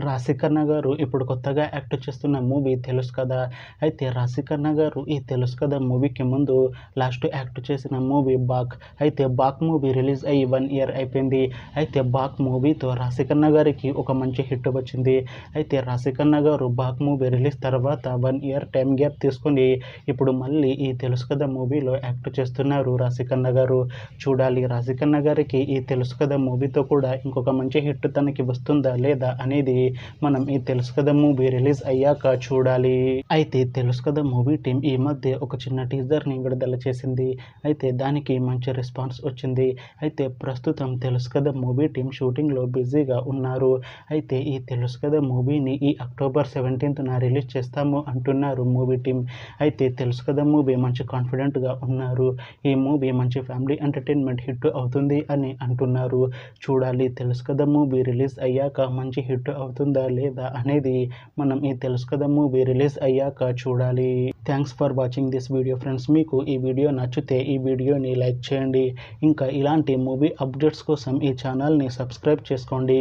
రాశిఖన్నా గారు ఇప్పుడు కొత్తగా యాక్ట్ చేస్తున్న మూవీ తెలుసు కదా! అయితే రాశిఖన్నా గారు ఈ తెలుసు కదా మూవీకి ముందు లాస్ట్ యాక్ట్ చేసిన మూవీ 'బాక్'. అయితే 'బాక్' మూవీ రిలీజ్ అయ్యి 1 ఇయర్ అయిపోయింది. అయితే 'బాక్' మూవీతో రాశిఖన్నా గారికి ఒక మంచి హిట్ వచ్చింది. అయితే రాశిఖన్నా గారు 'బాక్' మూవీ రిలీజ్ తర్వాత 1 ఇయర్ టైమ్ గ్యాప్ తీసుకొని ఇప్పుడు మళ్ళీ ఈ తెలుసు కదా మూవీలో యాక్ట్ చేస్తున్నారు రాశిఖన్నా గారు. చూడాలి రాశిఖన్నా గారికి ఈ తెలుసు కదా మూవీతో కూడా ఇంకొక మంచి హిట్ తనకి వస్తుందా లేదా అనేది మనం ఈ తెలుసు కదా మూవీ రిలీజ్ అయ్యాక చూడాలి. అయితే తెలుసు కదా మూవీ టీం ఈ మధ్య ఒక చిన్న టీజర్ని విడుదల చేసింది. అయితే దానికి మంచి రెస్పాన్స్ వచ్చింది. అయితే ప్రస్తుతం తెలుసు కదా మూవీ టీం షూటింగ్లో బిజీగా ఉన్నారు. అయితే ఈ తెలుసు కదా మూవీని ఈ అక్టోబర్ 17న రిలీజ్ చేస్తాము అంటున్నారు మూవీ టీం. అయితే తెలుసు కదా మూవీ మంచి కాన్ఫిడెంట్గా ఉన్నారు. ఈ మూవీ మంచి ఫ్యామిలీ ఎంటర్టైన్మెంట్ హిట్ అవుతుంది అని అంటున్నారు. చూడాలి తెలుసు కదా మూవీ రిలీజ్ అయ్యాక మంచి హిట్ అవుతుందా లేదా అనేది మనం ఈ తెలుసు కదా మూవీ రిలీజ్ అయ్యాక చూడాలి. Thanks for watching this video friends. మీకు ఈ వీడియో నచ్చితే ఈ వీడియోని లైక్ చేయండి. ఇంకా ఇలాంటి మూవీ అప్డేట్స్ కోసం ఈ ఛానల్ని సబ్స్క్రైబ్ చేసుకోండి.